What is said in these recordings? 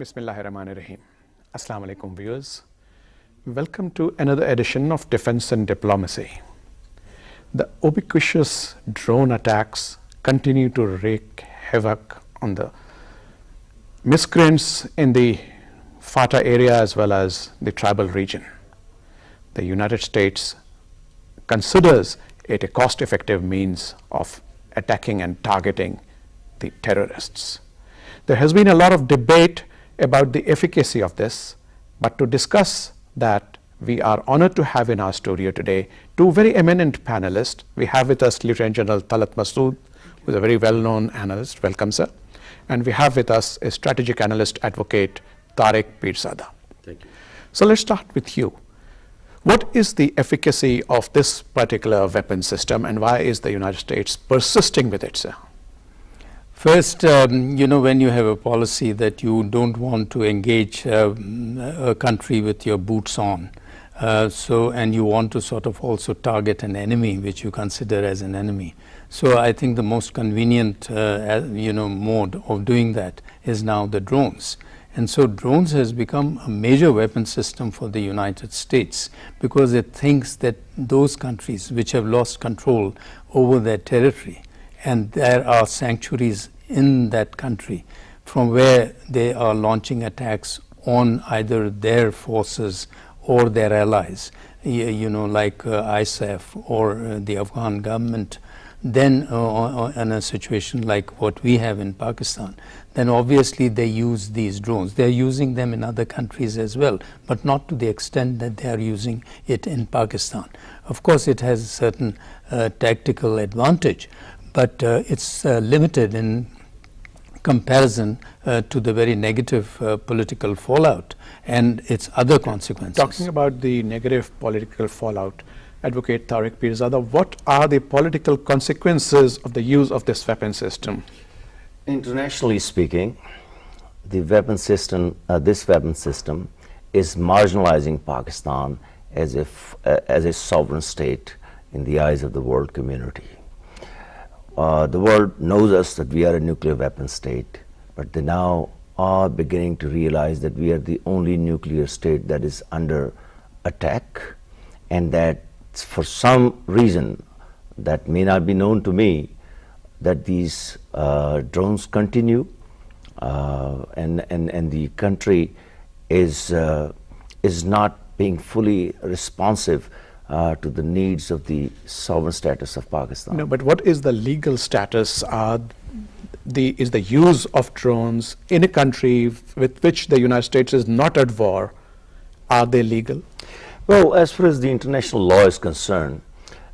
Bismillahirrahmanirrahim. Assalamu alaikum viewers. Welcome to another edition of Defense and Diplomacy. The ubiquitous drone attacks continue to wreak havoc on the miscreants in the FATA area as well as the tribal region. The United States considers it a cost-effective means of attacking and targeting the terrorists. There has been a lot of debate about the efficacy of this, but to discuss that, we are honored to have in our studio today two very eminent panelists. We have with us Lieutenant General Talat Masud, who is a very well-known analyst. Welcome, sir. And we have with us a strategic analyst advocate, Tariq Pirzada. Thank you. So let's start with you. What is the efficacy of this particular weapon system, and why is the United States persisting with it, sir? First, when you have a policy that you don't want to engage a country with your boots on, and you want to sort of also target an enemy which you consider as an enemy. So I think the most convenient, mode of doing that is now the drones. And so drones has become a major weapon system for the United States because it thinks that those countries which have lost control over their territory, and there are sanctuaries in that country from where they are launching attacks on either their forces or their allies, like ISAF or the Afghan government, then in a situation like what we have in Pakistan, then obviously they use these drones. They're using them in other countries as well, but not to the extent that they are using it in Pakistan. Of course, it has a certain tactical advantage, but it's limited in comparison to the very negative political fallout and its other consequences. Talking about the negative political fallout, Advocate Tariq Pirzada, what are the political consequences of the use of this weapon system? Internationally speaking, the weapon system, this weapon system is marginalizing Pakistan as a sovereign state in the eyes of the world community. The world knows us that we are a nuclear weapon state, but they now are beginning to realize that we are the only nuclear state that is under attack, and that for some reason that may not be known to me, that these drones continue, and the country is not being fully responsive to the needs of the sovereign status of Pakistan. No, but what is the legal status? Is the use of drones in a country with which the United States is not at war, are they legal? Well, as far as the international law is concerned,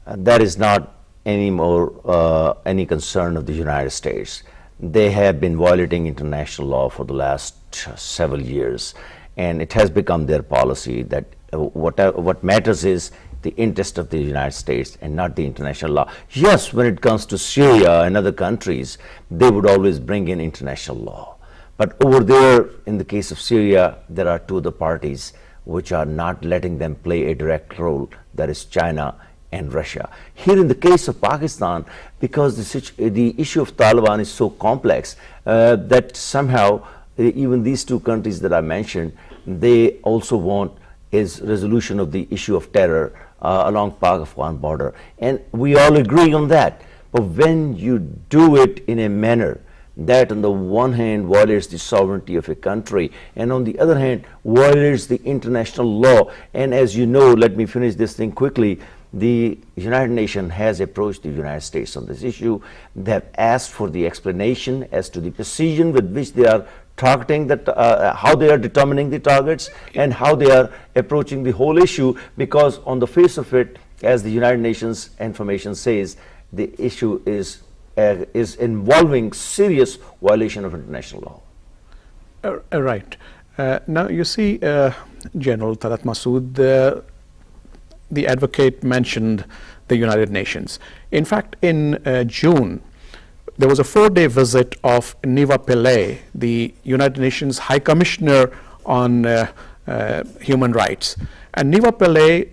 that is not anymore any concern of the United States. They have been violating international law for the last several years, and it has become their policy that what matters is the interest of the United States and not the international law. Yes, when it comes to Syria and other countries, they would always bring in international law. But over there, in the case of Syria, there are two other parties which are not letting them play a direct role, that is China and Russia. Here in the case of Pakistan, because the issue of Taliban is so complex that somehow even these two countries that I mentioned, they also want is resolution of the issue of terror along Pak-Afghan border. And we all agree on that. But when you do it in a manner that on the one hand violates the sovereignty of a country and on the other hand violates the international law, and as you know, let me finish this thing quickly, the United Nations has approached the United States on this issue. They have asked for the explanation as to the precision with which they are targeting that, how they are determining the targets and how they are approaching the whole issue, because on the face of it, as the United Nations information says, the issue is involving serious violation of international law. Right. Now you see, General Talat Masud, the advocate mentioned the United Nations. In fact, in June, there was a 4-day visit of Niva Pillay, the United Nations High Commissioner on Human Rights, And Neva Pillay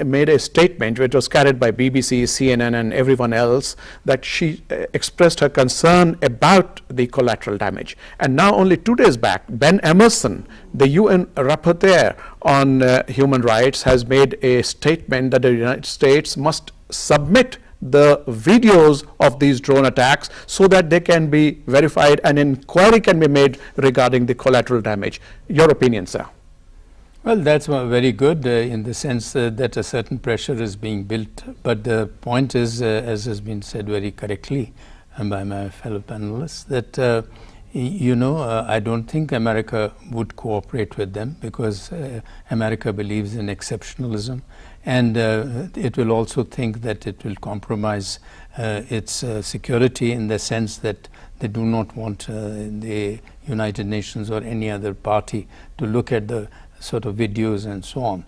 made a statement which was carried by BBC, CNN, and everyone else, that she expressed her concern about the collateral damage. And now only 2 days back, Ben Emerson, the UN rapporteur on human rights, has made a statement that the United States must submit the videos of these drone attacks so that they can be verified and inquiry can be made regarding the collateral damage. Your opinion, sir? Well, that's very good in the sense that a certain pressure is being built. But the point is, as has been said very correctly by my fellow panelists, that I don't think America would cooperate with them, because America believes in exceptionalism, and it will also think that it will compromise its security, in the sense that they do not want the United Nations or any other party to look at the sort of videos and so on.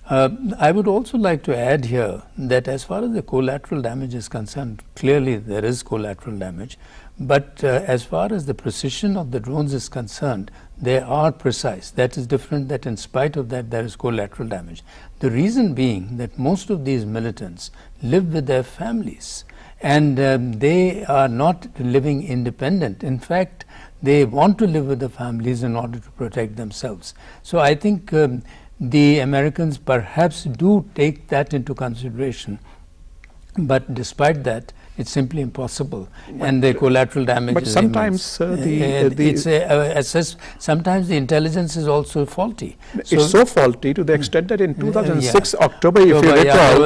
I would also like to add here that as far as the collateral damage is concerned, clearly there is collateral damage, but as far as the precision of the drones is concerned, they are precise. That is different, that in spite of that there is collateral damage. The reason being that most of these militants live with their families, and they are not living independent. In fact, they want to live with the families in order to protect themselves. So I think the Americans perhaps do take that into consideration, but despite that, it's simply impossible, and the collateral damage. But sometimes sometimes the intelligence is also faulty. It's so faulty to the extent that in 2006 October, if you recall,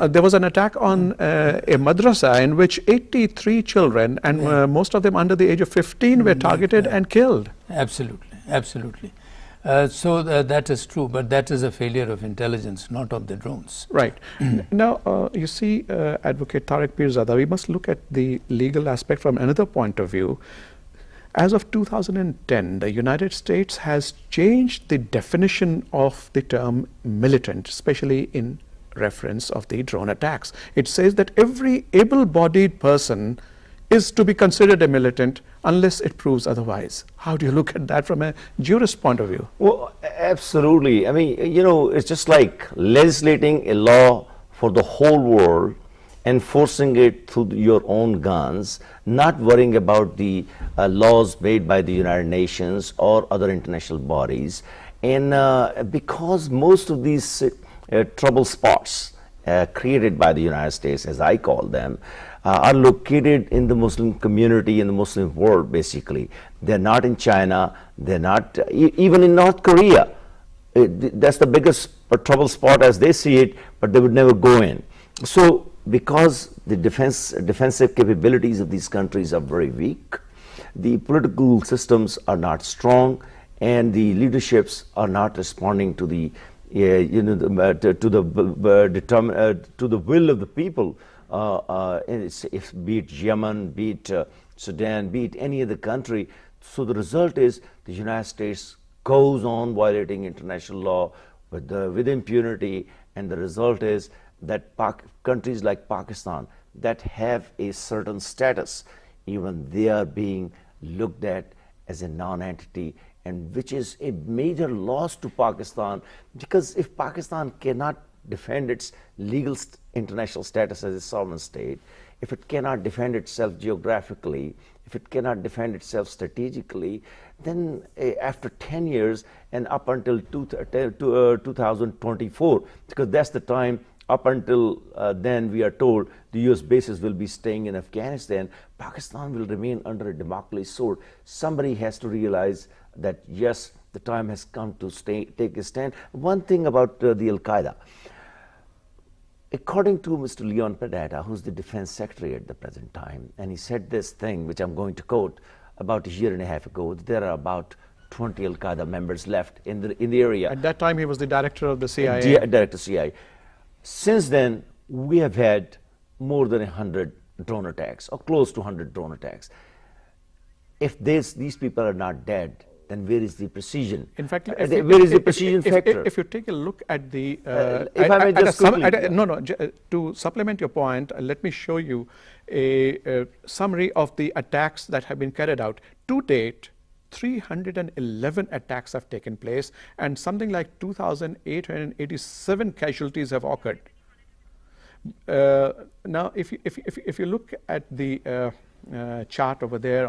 there was an attack on a madrasa in which 83 children, and most of them under the age of 15, were targeted and killed. Absolutely, absolutely. So that is true, but that is a failure of intelligence, not of the drones. Right. Now, you see, Advocate Tariq Pirzada, we must look at the legal aspect from another point of view. As of 2010, the United States has changed the definition of the term militant, especially in reference of the drone attacks. It says that every able-bodied person is to be considered a militant unless it proves otherwise. How do you look at that from a jurist point of view? Well, absolutely. I mean, it's just like legislating a law for the whole world, enforcing it through your own guns, not worrying about the laws made by the United Nations or other international bodies. And because most of these trouble spots created by the United States, as I call them, are located in the Muslim community, in the Muslim world, basically. They're not in China, they're not even in North Korea. That's the biggest trouble spot as they see it, but they would never go in. So because the defensive capabilities of these countries are very weak, the political systems are not strong, and the leaderships are not responding to the to the will of the people. Be it Yemen, be it Sudan, be it any other country. So the result is the United States goes on violating international law with impunity, and the result is that countries like Pakistan that have a certain status, even they are being looked at as a non-entity, and which is a major loss to Pakistan, because if Pakistan cannot defend its legal international status as a sovereign state, if it cannot defend itself geographically, if it cannot defend itself strategically, then after 10 years and up until 2024, because that's the time, up until then we are told the US bases will be staying in Afghanistan, Pakistan will remain under a Damocles sword. Somebody has to realize that yes, the time has come to take a stand. One thing about the Al-Qaeda, according to Mr. Leon Panetta, who's the defense secretary at the present time, and he said this thing, which I'm going to quote, about a year and a half ago, there are about 20 Al-Qaeda members left in the area. At that time, he was the director of the CIA. Director of CIA. Since then, we have had more than 100 drone attacks, or close to 100 drone attacks. If these people are not dead, then where is the precision? In fact, where is the precision factor? If you take a look at the to supplement your point, let me show you a summary of the attacks that have been carried out to date 311 attacks have taken place, and something like 2,887 casualties have occurred. Now, if you look at the chart over there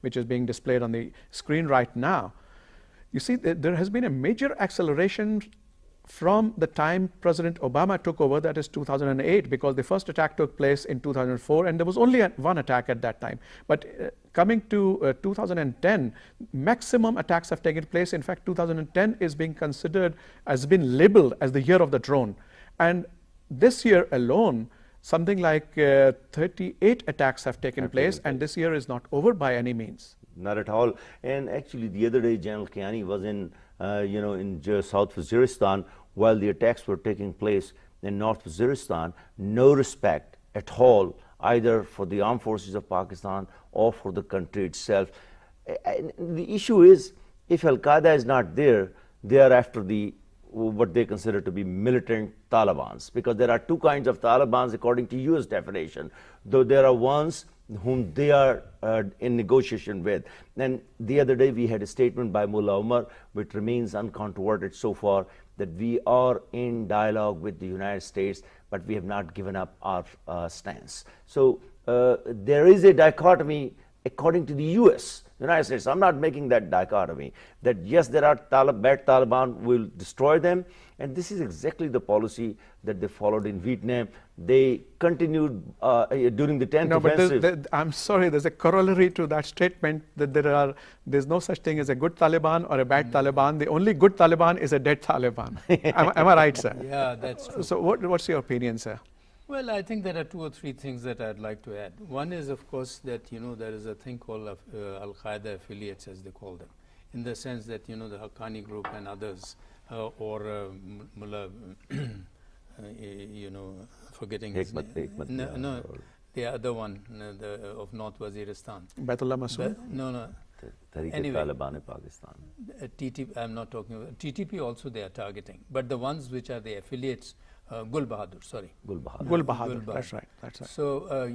which is being displayed on the screen right now, you see that there has been a major acceleration from the time President Obama took over, that is 2008, because the first attack took place in 2004, and there was only one attack at that time. But coming to 2010, maximum attacks have taken place. In fact, 2010 is being considered, has been labeled as the year of the drone. And this year alone, something like 38 attacks have taken place, and this year is not over by any means. Not at all. And actually, the other day, General Kiani was in South Waziristan while the attacks were taking place in North Waziristan. No respect at all, either for the armed forces of Pakistan or for the country itself. And the issue is, if Al-Qaeda is not there, they are after what they consider to be militant Talibans, because there are two kinds of Talibans according to US definition, though there are ones whom they are in negotiation with. And the other day we had a statement by Mullah Umar, which remains uncontroverted so far, that we are in dialogue with the United States, but we have not given up our stance. So there is a dichotomy according to the US, United States. I'm not making that dichotomy, that yes, there are bad Taliban, will destroy them, and this is exactly the policy that they followed in Vietnam. They continued during the 10th offensive. But I'm sorry, there's a corollary to that statement, that there's no such thing as a good Taliban or a bad Taliban. The only good Taliban is a dead Taliban. am I right, sir? Yeah, that's true. So what's your opinion, sir? Well, I think there are two or three things that I'd like to add. One is, of course, that there is a thing called Al-Qaeda affiliates, as they call them, in the sense that the Haqqani group and others, or Mullah, forgetting his name. No, the other one of North Waziristan. Baitullah Masud? No. Tariq Anyway, Taliban in Pakistan. TTP, I'm not talking about TTP. Also, they are targeting, but the ones which are the affiliates. Gul Bahadur, sorry. Gul Bahadur. Gul Bahadur, that's right. So,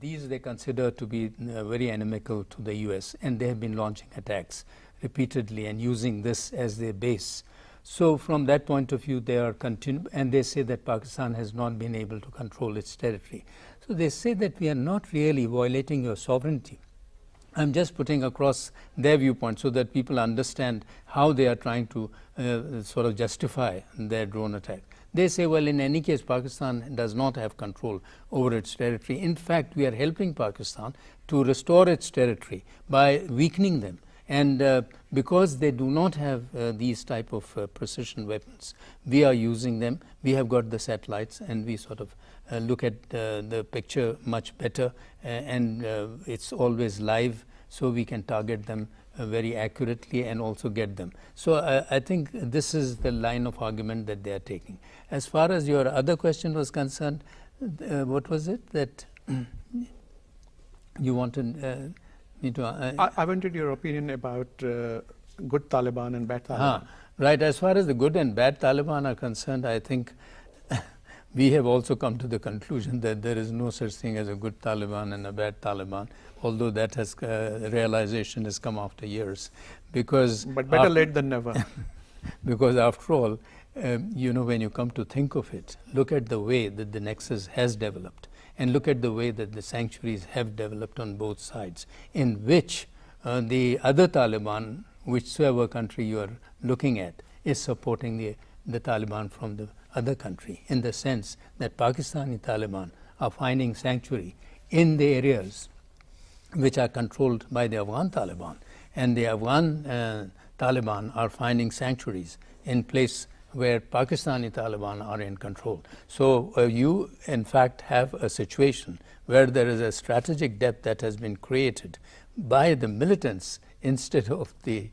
these they consider to be very inimical to the US, and they have been launching attacks repeatedly and using this as their base. So, from that point of view, they are and they say that Pakistan has not been able to control its territory. So, they say that we are not really violating your sovereignty. I'm just putting across their viewpoint so that people understand how they are trying to sort of justify their drone attack. They say, well, in any case, Pakistan does not have control over its territory. In fact, we are helping Pakistan to restore its territory by weakening them. And because they do not have these type of precision weapons, we are using them. We have got the satellites, and we sort of look at the picture much better, and it's always live, so we can target them very accurately and also get them. So I think this is the line of argument that they are taking. As far as your other question was concerned, what was it that you wanted me to? I wanted your opinion about good Taliban and bad Taliban. Right. As far as the good and bad Taliban are concerned, I think we have also come to the conclusion that there is no such thing as a good Taliban and a bad Taliban, although that has realization has come after years. But better late than never. Because after all, when you come to think of it, look at the way that the nexus has developed, and look at the way that the sanctuaries have developed on both sides, in which the other Taliban, whichever country you are looking at, is supporting the Taliban from the other country, in the sense that Pakistani Taliban are finding sanctuary in the areas which are controlled by the Afghan Taliban, and the Afghan Taliban are finding sanctuaries in place where Pakistani Taliban are in control. So you in fact have a situation where there is a strategic depth that has been created by the militants instead of the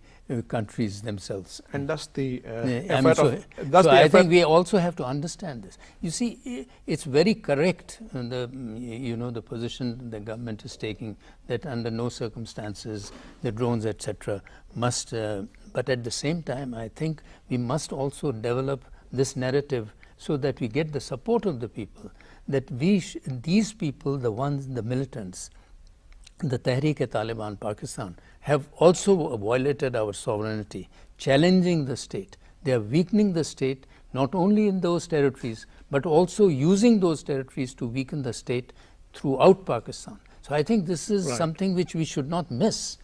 countries themselves. And that's the I think we also have to understand this. You see, it's very correct, the position the government is taking, that under no circumstances the drones, etc., must, but at the same time, I think we must also develop this narrative so that we get the support of the people, that these people, the militants, the Tehreek-e-Taliban Pakistan have also violated our sovereignty, challenging the state. They are weakening the state not only in those territories, but also using those territories to weaken the state throughout Pakistan. So I think this is something which we should not miss.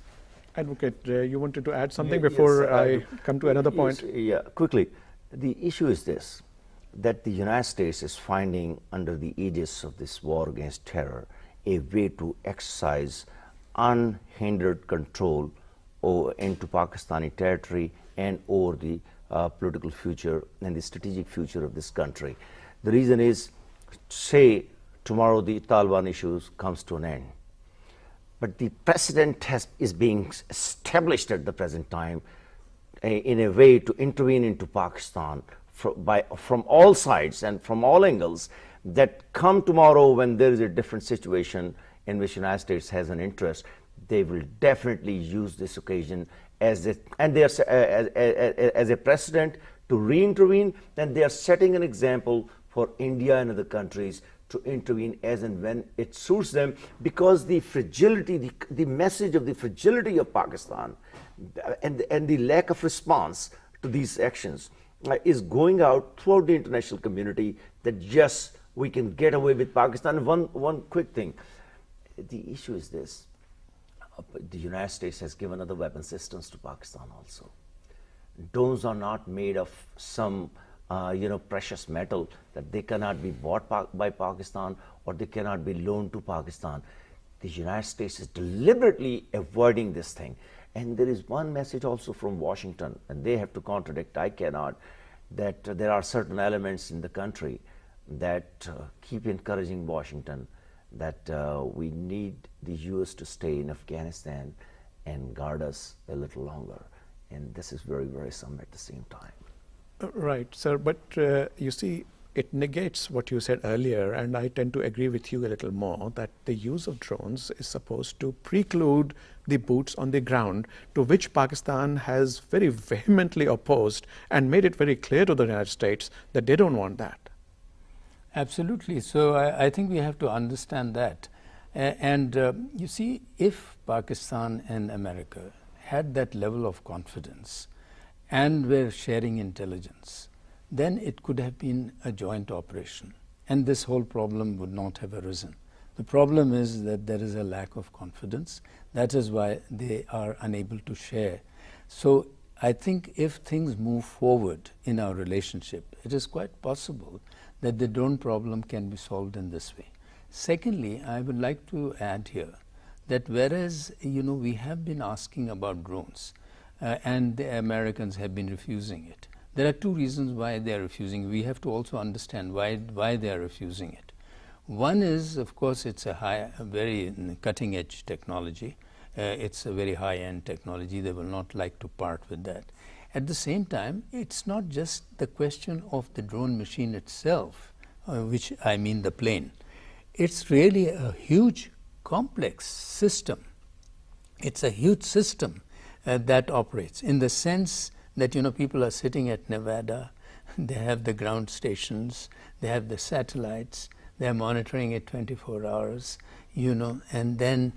Advocate, you wanted to add something before Yes, I come to another point? Yeah, quickly. The issue is this, that the United States is finding under the aegis of this war against terror a way to exercise unhindered control into Pakistani territory and over the political future and the strategic future of this country. The reason is, say tomorrow the Taliban issues comes to an end, but the precedent is being established at the present time in a way to intervene into Pakistan from all sides and from all angles, that come tomorrow when there is a different situation in which the United States has an interest, they will definitely use this occasion as a precedent to re-intervene, and they are setting an example for India and other countries to intervene as and when it suits them, because the fragility, the message of the fragility of Pakistan and the lack of response to these actions is going out throughout the international community, that yes, we can get away with Pakistan. One quick thing, the issue is this, the United States has given other weapon systems to Pakistan also. Those are not made of some precious metal that they cannot be bought by Pakistan or they cannot be loaned to Pakistan. The United States is deliberately avoiding this thing. And there is one message also from Washington, and they have to contradict, I cannot, that there are certain elements in the country that keep encouraging Washington that we need the US to stay in Afghanistan and guard us a little longer. And this is very worrisome at the same time. Right, sir, but you see, it negates what you said earlier, and I tend to agree with you a little more, that the use of drones is supposed to preclude the boots on the ground, to which Pakistan has very vehemently opposed and made it very clear to the United States that they don't want that. Absolutely. So I think we have to understand that. You see, if Pakistan and America had that level of confidence and were sharing intelligence, then it could have been a joint operation, and this whole problem would not have arisen. The problem is that there is a lack of confidence. That is why they are unable to share. So I think if things move forward in our relationship, it is quite possible that the drone problem can be solved in this way. Secondly, I would like to add here that whereas we have been asking about drones and the Americans have been refusing it, there are two reasons why they are refusing. We have to also understand why they are refusing it. One is, of course, it's a very cutting edge technology. It's a very high-end technology. They will not like to part with that. At the same time, it's not just the question of the drone machine itself, which I mean the plane. It's really a huge complex system. It's a huge system that operates in the sense that people are sitting at Nevada, they have the ground stations, they have the satellites, they're monitoring it 24 hours, and then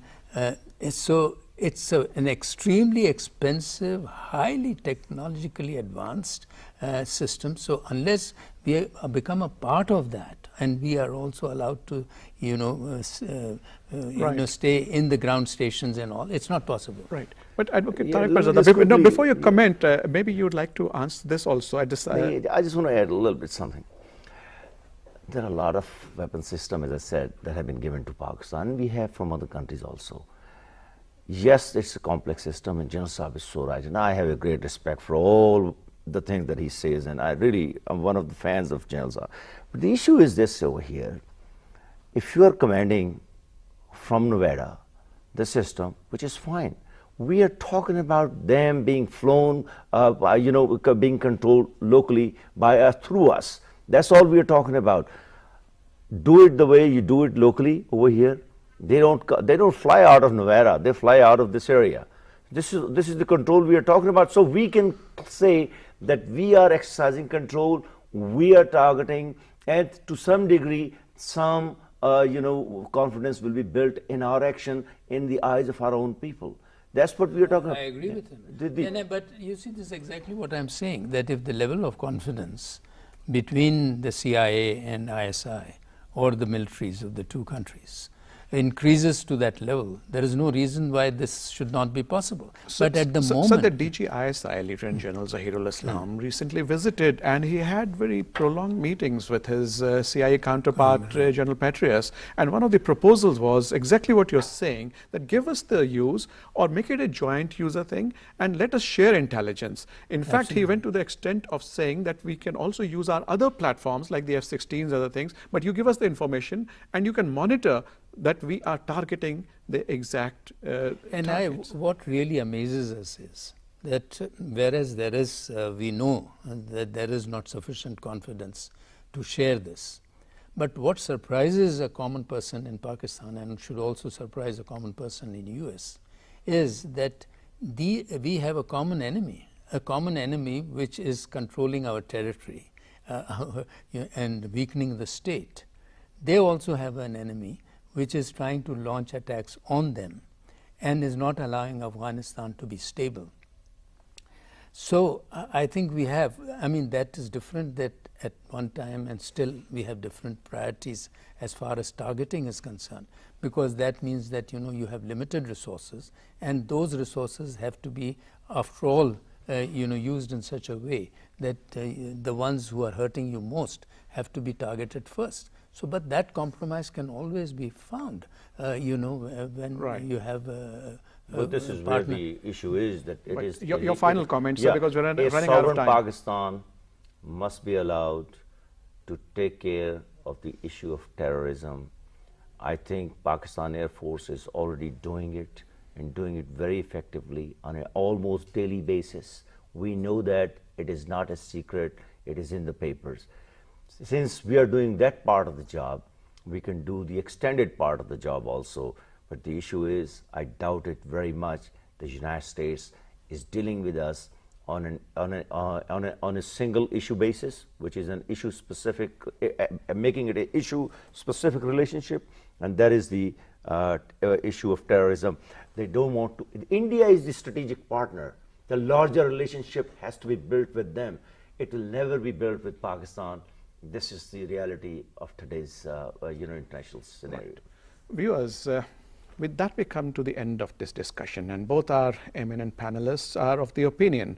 so it's an extremely expensive, highly technologically advanced system. So unless we become a part of that, and we are also allowed to, stay in the ground stations and all, it's not possible. Right. But Advocate Tariq Pirzada, before you comment, maybe you would like to answer this also. I just want to add a little bit something. There are a lot of weapon systems, as I said, that have been given to Pakistan. We have from other countries also. Yes, it's a complex system, and General Saab is so right. And I have a great respect for all the things that he says, and I'm one of the fans of General Saab. But the issue is this over here. If you are commanding from Nevada the system, which is fine, we are talking about them being flown, being controlled locally by us, through us. That's all we are talking about. Do it the way you do it locally over here. They don't fly out of Nevada. They fly out of this area. This is the control we are talking about. So we can say that we are exercising control. We are targeting, and to some degree, some confidence will be built in our action in the eyes of our own people. That's what we are talking about. I agree with him. But you see, this is exactly what I'm saying, that if the level of confidence between the CIA and ISI or the militaries of the two countries increases to that level, there is no reason why this should not be possible. But at the moment... So the DG ISI, Lieutenant General Zahirul Islam, recently visited, and he had very prolonged meetings with his CIA counterpart, General Petraeus. And one of the proposals was exactly what you're saying, that give us the use or make it a joint user thing and let us share intelligence. In fact, he went to the extent of saying that we can also use our other platforms like the F-16s, other things, but you give us the information and you can monitor that we are targeting the exact targets. What really amazes us is that whereas there is, we know that there is not sufficient confidence to share this, but what surprises a common person in Pakistan and should also surprise a common person in US is that we have a common enemy which is controlling our territory and weakening the state. They also have an enemy which is trying to launch attacks on them and is not allowing Afghanistan to be stable. So I think we have, that is different that at one time, and still we have different priorities as far as targeting is concerned, because that means that you have limited resources, and those resources have to be, after all, used in such a way that the ones who are hurting you most have to be targeted first. So, but that compromise can always be found, when you have but this is where the issue is, that it is... Your final comments, sir, because we're running out of time. Sovereign Pakistan must be allowed to take care of the issue of terrorism. I think Pakistan Air Force is already doing it, and doing it very effectively on an almost daily basis. We know that it is not a secret, it is in the papers. Since we are doing that part of the job, we can do the extended part of the job also. But the issue is, I doubt it very much, the United States is dealing with us on a single issue basis, which is an issue specific, making it an issue specific relationship, and that is the issue of terrorism. They don't want to. India is the strategic partner. The larger relationship has to be built with them. It will never be built with Pakistan. This is the reality of today's international scenario. Right. Viewers, with that we come to the end of this discussion, and both our eminent panelists are of the opinion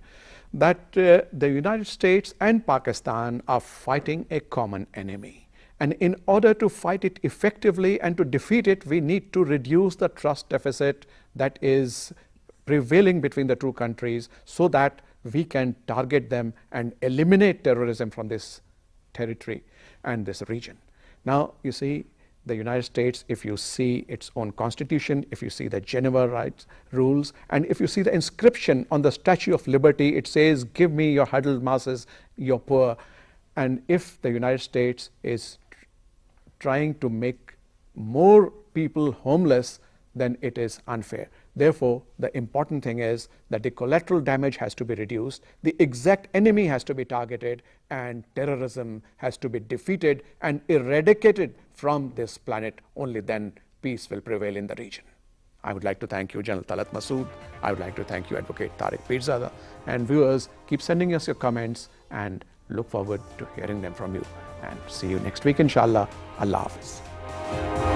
that the United States and Pakistan are fighting a common enemy. And in order to fight it effectively and to defeat it, we need to reduce the trust deficit that is prevailing between the two countries so that we can target them and eliminate terrorism from this territory and this region. Now, you see, the United States, if you see its own constitution, if you see the Geneva rights rules, and if you see the inscription on the Statue of Liberty, it says, "Give me your huddled masses, your poor." And if the United States is trying to make more people homeless, then it is unfair. Therefore, the important thing is that the collateral damage has to be reduced, the exact enemy has to be targeted, and terrorism has to be defeated and eradicated from this planet. Only then peace will prevail in the region. I would like to thank you, General Talat Masud. I would like to thank you, Advocate Tariq Pirzada. And viewers, keep sending us your comments and look forward to hearing them from you. And see you next week, inshallah. Allah Hafiz.